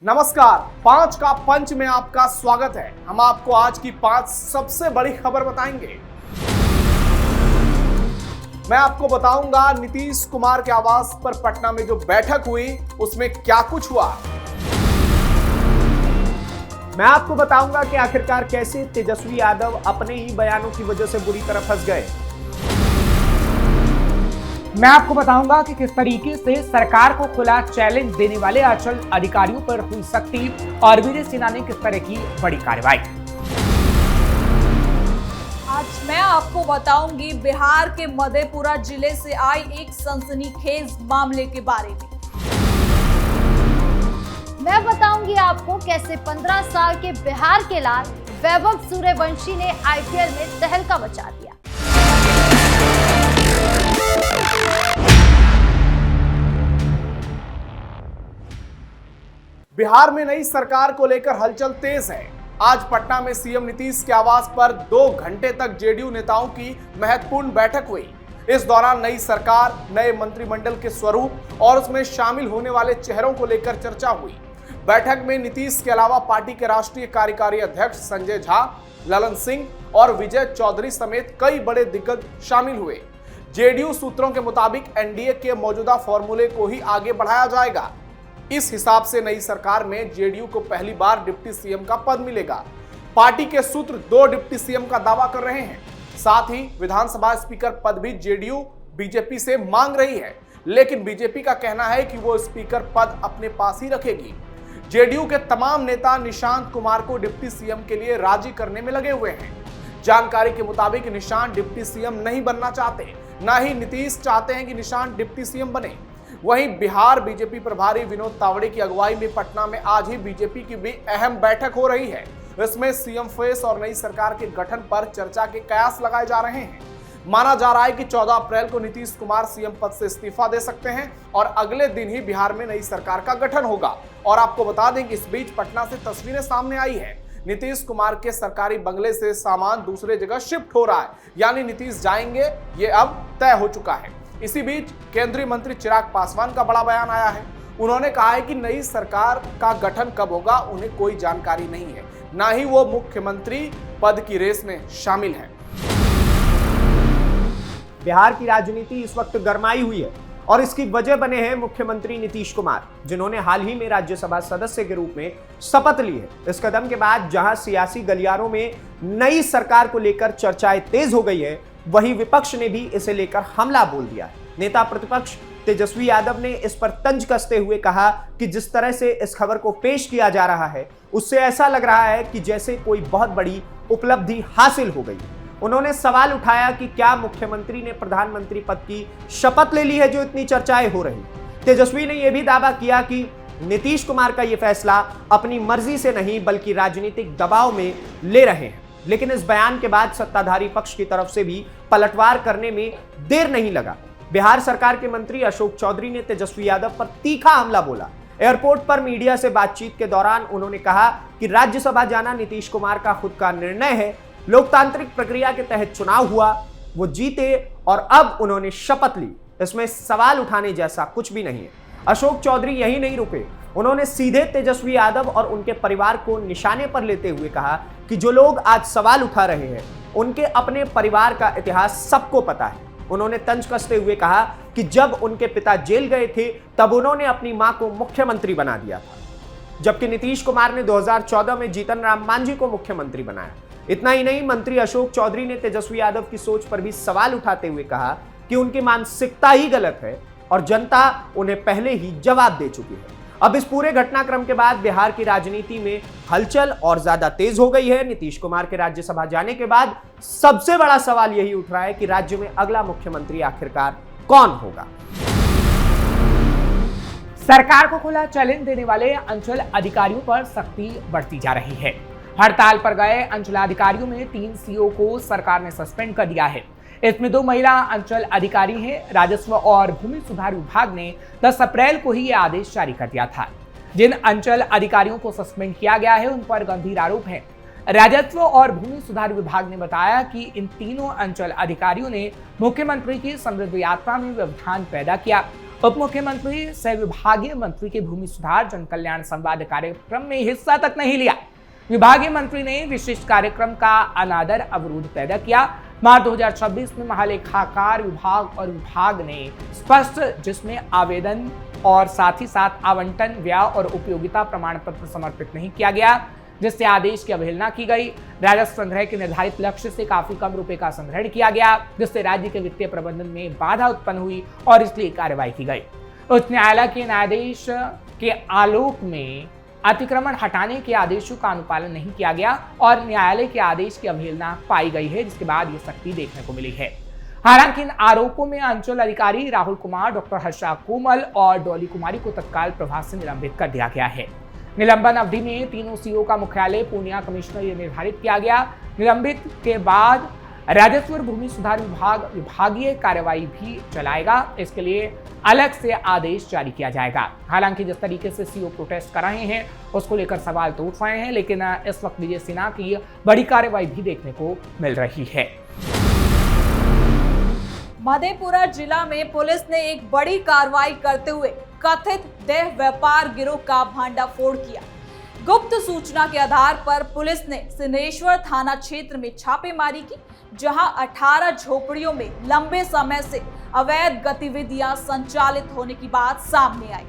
नमस्कार, पांच का पंच में आपका स्वागत है। हम आपको आज की 5 सबसे बड़ी खबर बताएंगे। मैं आपको बताऊंगा नीतीश कुमार के आवास पर पटना में जो बैठक हुई उसमें क्या कुछ हुआ। मैं आपको बताऊंगा कि आखिरकार कैसे तेजस्वी यादव अपने ही बयानों की वजह से बुरी तरह फंस गए। मैं आपको बताऊंगा कि किस तरीके से सरकार को खुला चैलेंज देने वाले अंचल अधिकारियों पर हुई सख्ती और विजय सिन्हा ने किस तरह की बड़ी कार्रवाई। आज मैं आपको बताऊंगी बिहार के मधेपुरा जिले से आई एक सनसनीखेज मामले के बारे में। मैं बताऊंगी आपको कैसे 15 साल के बिहार के लाल वैभव सूर्यवंशी ने आईपीएल में तहलका मचा दिया। बिहार में नई सरकार को लेकर हलचल तेज है। आज पटना में सीएम नीतीश के आवास पर 2 घंटे तक जेडीयू नेताओं की महत्वपूर्ण बैठक हुई। इस दौरान नई सरकार, नए मंत्रिमंडल के स्वरूप और उसमें शामिल होने वाले चेहरों को लेकर चर्चा हुई। बैठक में नीतीश के अलावा पार्टी के राष्ट्रीय कार्यकारी अध्यक्ष संजय झा, ललन सिंह और विजय चौधरी समेत कई बड़े दिग्गज शामिल हुए। जेडीयू सूत्रों के मुताबिक एनडीए के मौजूदा फॉर्मूले को ही आगे बढ़ाया जाएगा। इस हिसाब से नई सरकार में जेडीयू को पहली बार डिप्टी सीएम का पद मिलेगा। पार्टी के सूत्र 2 डिप्टी सीएम का दावा कर रहे हैं। साथ ही विधानसभा स्पीकर पद भी जेडीयू बीजेपी से मांग रही है, लेकिन बीजेपी का कहना है कि वो स्पीकर पद अपने पास ही रखेगी। जेडीयू के तमाम नेता निशांत कुमार को डिप्टी सीएम के लिए राजी करने में लगे हुए हैं। जानकारी के मुताबिक निशांत डिप्टी सीएम नहीं बनना चाहते, ना ही नीतीश चाहते हैं कि निशांत डिप्टी सीएम बने। वहीं बिहार बीजेपी प्रभारी विनोद तावड़े की अगुवाई में पटना में आज ही बीजेपी की भी अहम बैठक हो रही है। इसमें सीएम फेस और नई सरकार के गठन पर चर्चा के कयास लगाए जा रहे हैं। माना जा रहा है कि 14 अप्रैल को नीतीश कुमार सीएम पद से इस्तीफा दे सकते हैं और अगले दिन ही बिहार में नई सरकार का गठन होगा। और आपको बता दें कि इस बीच पटना से तस्वीरें सामने आई है। नीतीश कुमार के सरकारी बंगले से सामान दूसरे जगह शिफ्ट हो रहा है, यानी नीतीश जाएंगे, ये अब तय हो चुका है। इसी बीच केंद्रीय मंत्री चिराग पासवान का बड़ा बयान आया है। उन्होंने कहा है कि नई सरकार का गठन कब होगा उन्हें कोई जानकारी नहीं है, ना ही वो मुख्यमंत्री पद की रेस में शामिल है। बिहार की राजनीति इस वक्त गरमाई हुई है और इसकी वजह बने हैं मुख्यमंत्री नीतीश कुमार, जिन्होंने हाल ही में राज्यसभा सदस्य के रूप में शपथ ली है। इस कदम के बाद जहां सियासी गलियारों में नई सरकार को लेकर चर्चाएं तेज हो गई है, वहीं विपक्ष ने भी इसे लेकर हमला बोल दिया है। नेता प्रतिपक्ष तेजस्वी यादव ने इस पर तंज कसते हुए कहा कि जिस तरह से इस खबर को पेश किया जा रहा है, उससे ऐसा लग रहा है कि जैसे कोई बहुत बड़ी उपलब्धि हासिल हो गई। उन्होंने सवाल उठाया कि क्या मुख्यमंत्री ने प्रधानमंत्री पद की शपथ ले ली है जो इतनी चर्चाएं हो रही। तेजस्वी ने यह भी दावा किया कि नीतीश कुमार का यह फैसला अपनी मर्जी से नहीं बल्कि राजनीतिक दबाव में ले रहे हैं। लेकिन इस बयान के बाद सत्ताधारी पक्ष की तरफ से भी पलटवार करने में देर नहीं लगा। बिहार सरकार के मंत्री अशोक चौधरी ने तेजस्वी यादव पर तीखा हमला बोला। एयरपोर्ट पर मीडिया से बातचीत के दौरान उन्होंने कहा कि राज्यसभा जाना नीतीश कुमार का खुद का निर्णय है। लोकतांत्रिक प्रक्रिया के तहत चुनाव हुआ, वो जीते और अब उन्होंने शपथ ली। इसमें सवाल उठाने जैसा कुछ भी नहीं है। अशोक चौधरी यही नहीं रुके, उन्होंने सीधे तेजस्वी यादव और उनके परिवार को निशाने पर लेते हुए कहा कि जो लोग आज सवाल उठा रहे हैं उनके अपने परिवार का इतिहास सबको पता है। उन्होंने तंज कसते हुए कहा कि जब उनके पिता जेल गए थे तब उन्होंने अपनी मां को मुख्यमंत्री बना दिया था, जबकि नीतीश कुमार ने 2014 में जीतन राम मांझी को मुख्यमंत्री बनाया। इतना ही नहीं, मंत्री अशोक चौधरी ने तेजस्वी यादव की सोच पर भी सवाल उठाते हुए कहा कि उनकी मानसिकता ही गलत है और जनता उन्हें पहले ही जवाब दे चुकी है। अब इस पूरे घटनाक्रम के बाद बिहार की राजनीति में हलचल और ज्यादा तेज हो गई है। नीतीश कुमार के राज्यसभा जाने के बाद सबसे बड़ा सवाल यही उठ रहा है कि राज्य में अगला मुख्यमंत्री आखिरकार कौन होगा। सरकार को खुला चैलेंज देने वाले अंचल अधिकारियों पर सख्ती बढ़ती जा रही है। हड़ताल पर गए अंचलाधिकारियों में 3 सीओ को सरकार ने सस्पेंड कर दिया है। इसमें 2 महिला अंचल अधिकारी हैं। राजस्व और भूमि सुधार विभाग ने 10 अप्रैल को ही यह आदेश जारी कर दिया था। जिन अंचल अधिकारियों को सस्पेंड किया गया है उन पर गंभीर आरोप हैं। राजस्व और भूमि सुधार विभाग ने बताया कि इन तीनों अंचल अधिकारियों ने मुख्यमंत्री की समृद्ध यात्रा में व्यवधान पैदा किया उप मुख्यमंत्री सह विभागीय मंत्री के भूमि सुधार जन कल्याण संवाद कार्यक्रम में हिस्सा तक नहीं लिया। विभागीय मंत्री ने विशिष्ट कार्यक्रम का अनादर अवरोध पैदा किया। मार्च 2026 में महालेखाकार विभाग और विभाग ने स्पष्ट जिसमें आवेदन और साथ ही साथ आवंटन व्यय और उपयोगिता प्रमाण पत्र समर्पित नहीं किया गया, जिससे आदेश की अवहेलना की गई। राजस्व संग्रह के निर्धारित लक्ष्य से काफी कम रुपए का संग्रहण किया गया, जिससे राज्य के वित्तीय प्रबंधन में बाधा उत्पन्न हुई और इसलिए कार्रवाई की गई। उच्च न्यायालय के न्यायाधीश के आलोक में अतिक्रमण हटाने के आदेशों का अनुपालन नहीं किया गया और न्यायालय के आदेश की अवहेलना पाई गई है, जिसके बाद ये सख्ती देखने को मिली है। हालांकि इन आरोपों में अंचल अधिकारी राहुल कुमार, डॉक्टर हर्षा कोमल और डॉली कुमारी को तत्काल प्रभाव से निलंबित कर दिया गया है। निलंबन अवधि में तीनों सीओ का मुख्यालय पूर्णिया कमिश्नर ये निर्धारित किया गया। निलंबित के बाद राजस्व और भूमि सुधार विभाग विभागीय कार्रवाई भी चलाएगा। इसके लिए अलग से आदेश जारी किया जाएगा। हालांकि जिस तरीके से सीओ प्रोटेस्ट कर रहे हैं उसको लेकर सवाल तो उठ रहे हैं, लेकिन इस वक्त विजय सिन्हा की बड़ी कार्रवाई भी देखने को मिल रही है। मधेपुरा जिला में पुलिस ने एक बड़ी कार्रवाई करते हुए कथित देह व्यापार गिरोह का भंडाफोड़ किया। गुप्त सूचना के आधार पर पुलिस ने सिनेश्वर थाना क्षेत्र में छापेमारी की, जहां 18 झोपड़ियों में लंबे समय से अवैध गतिविधियां संचालित होने की बात सामने आई।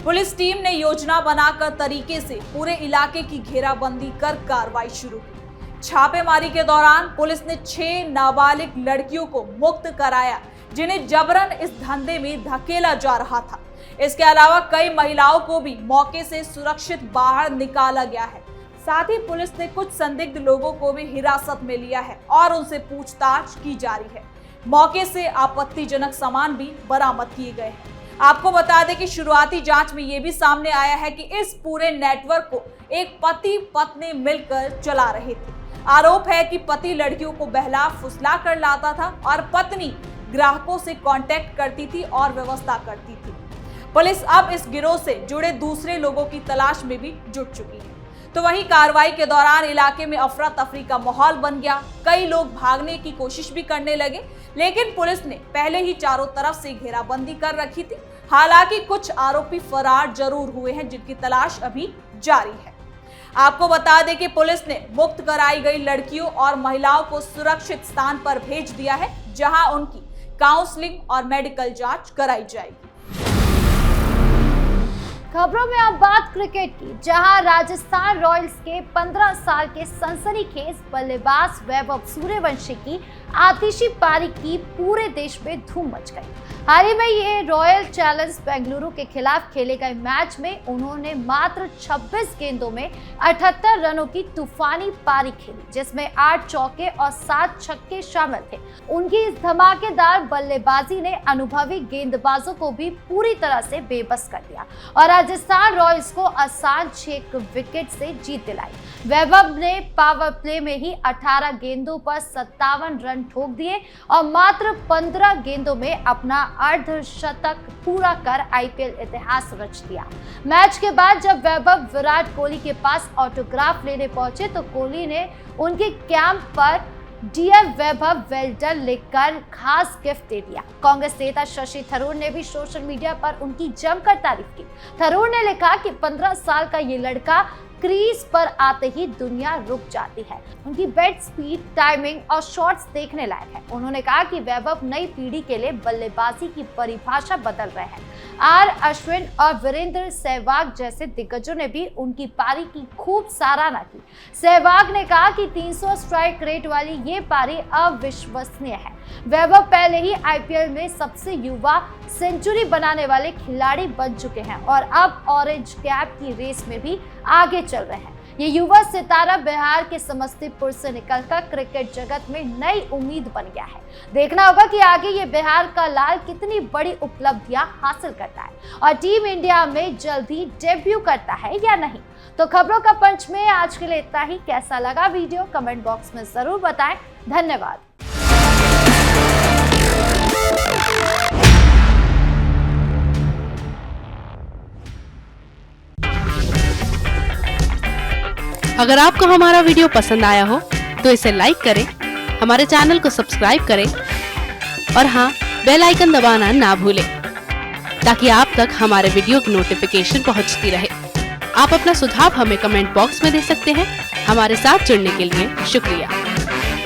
पुलिस टीम ने योजना बनाकर तरीके से पूरे इलाके की घेराबंदी कर कार्रवाई शुरू की। छापेमारी के दौरान पुलिस ने 6 नाबालिग लड़कियों को मुक्त कराया, जिन्हें जबरन इस धंधे में धकेला जा रहा था। इसके अलावा कई महिलाओं को भी मौके से सुरक्षित बाहर निकाला गया है। साथ ही पुलिस ने कुछ संदिग्ध लोगों को भी हिरासत में लिया है और उनसे पूछताछ की जा रही है। मौके से आपत्तिजनक सामान भी बरामद किए गए हैं। आपको बता दें कि शुरुआती जांच में यह भी सामने आया है कि इस पूरे नेटवर्क को एक पति पत्नी मिलकर चला रहे थे। आरोप है कि पति लड़कियों को बहला फुसला कर लाता था और पत्नी ग्राहकों से कांटेक्ट करती थी और व्यवस्था करती थी। पुलिस अब इस गिरोह से जुड़े दूसरे लोगों की तलाश में भी जुट चुकी है। तो वहीं कार्रवाई के दौरान इलाके में अफरा तफरी का माहौल बन गया। कई लोग भागने की कोशिश भी करने लगे, लेकिन पुलिस ने पहले ही चारों तरफ से घेराबंदी कर रखी थी। हालांकि कुछ आरोपी फरार जरूर हुए हैं, जिनकी तलाश अभी जारी है। आपको बता दें कि पुलिस ने मुक्त कराई गई लड़कियों और महिलाओं को सुरक्षित स्थान पर भेज दिया है, जहां उनकी काउंसलिंग और मेडिकल जांच कराई जाएगी। खबरों में अब बात क्रिकेट की, जहां राजस्थान रॉयल्स के 15 साल के सनसनीखेज बल्लेबाज वैभव सूर्यवंशी की आतिशी पारी की पूरे देश में धूम मच गई। हाल ही में ये रॉयल चैलेंज बेंगलुरु के खिलाफ खेले गए मैच में उन्होंने मात्र 26 गेंदों में 78 रनों की तूफानी पारी खेली, जिसमें 8 चौके और 7 छक्के शामिल थे। उनकी इस धमाकेदार बल्लेबाजी ने अनुभवी गेंदबाजों को भी पूरी तरह से बेबस कर दिया और राजस्थान रॉयल्स को आसान 6 विकेट से जीत दिलाई। वैभव ने पावर प्ले में ही 18 गेंदों पर 57 रन ठोक दिए और मात्र 15 गेंदों में अपना अर्धशतक पूरा कर आईपीएल इतिहास रच दिया। मैच के बाद जब वैभव विराट कोहली के पास ऑटोग्राफ लेने पहुंचे तो कोहली ने उनके कैंप पर डियर वैभव वेल डन लिखकर खास गिफ्ट दे दिया। कांग्रेस नेता शशि थरूर ने भी सोशल मीडिया पर उनकी जमकर तारीफ की। थरूर ने लिखा कि 15 साल का ये लड़का क्रीज पर आते ही दुनिया रुक जाती है। उनकी बैट स्पीड, टाइमिंग और शॉट्स देखने लायक है। उन्होंने कहा कि वैभव नई पीढ़ी के लिए बल्लेबाजी की परिभाषा बदल रहे हैं। आर अश्विन और वीरेंद्र सहवाग जैसे दिग्गजों ने भी उनकी पारी की खूब सराहना की। सहवाग ने कहा कि 300 स्ट्राइक रेट वाली ये पारी अविश्वसनीय है। वैभव पहले ही आईपीएल में सबसे युवा सेंचुरी बनाने वाले खिलाड़ी बन चुके हैं और अब ऑरेंज कैप की रेस में भी आगे चल रहे हैं। ये युवा सितारा बिहार के समस्तीपुर से निकलकर क्रिकेट जगत में नई उम्मीद बन गया है। देखना होगा कि आगे ये बिहार का लाल कितनी बड़ी उपलब्धियां हासिल करता है और टीम इंडिया में जल्द ही डेब्यू करता है या नहीं। तो खबरों का पंच में आज के लिए इतना ही। कैसा लगा वीडियो कमेंट बॉक्स में जरूर बताएं। धन्यवाद। अगर आपको हमारा वीडियो पसंद आया हो तो इसे लाइक करें, हमारे चैनल को सब्सक्राइब करें और हाँ, बेल आइकन दबाना ना भूलें। ताकि आप तक हमारे वीडियो की नोटिफिकेशन पहुंचती रहे। आप अपना सुझाव हमें कमेंट बॉक्स में दे सकते हैं। हमारे साथ जुड़ने के लिए शुक्रिया।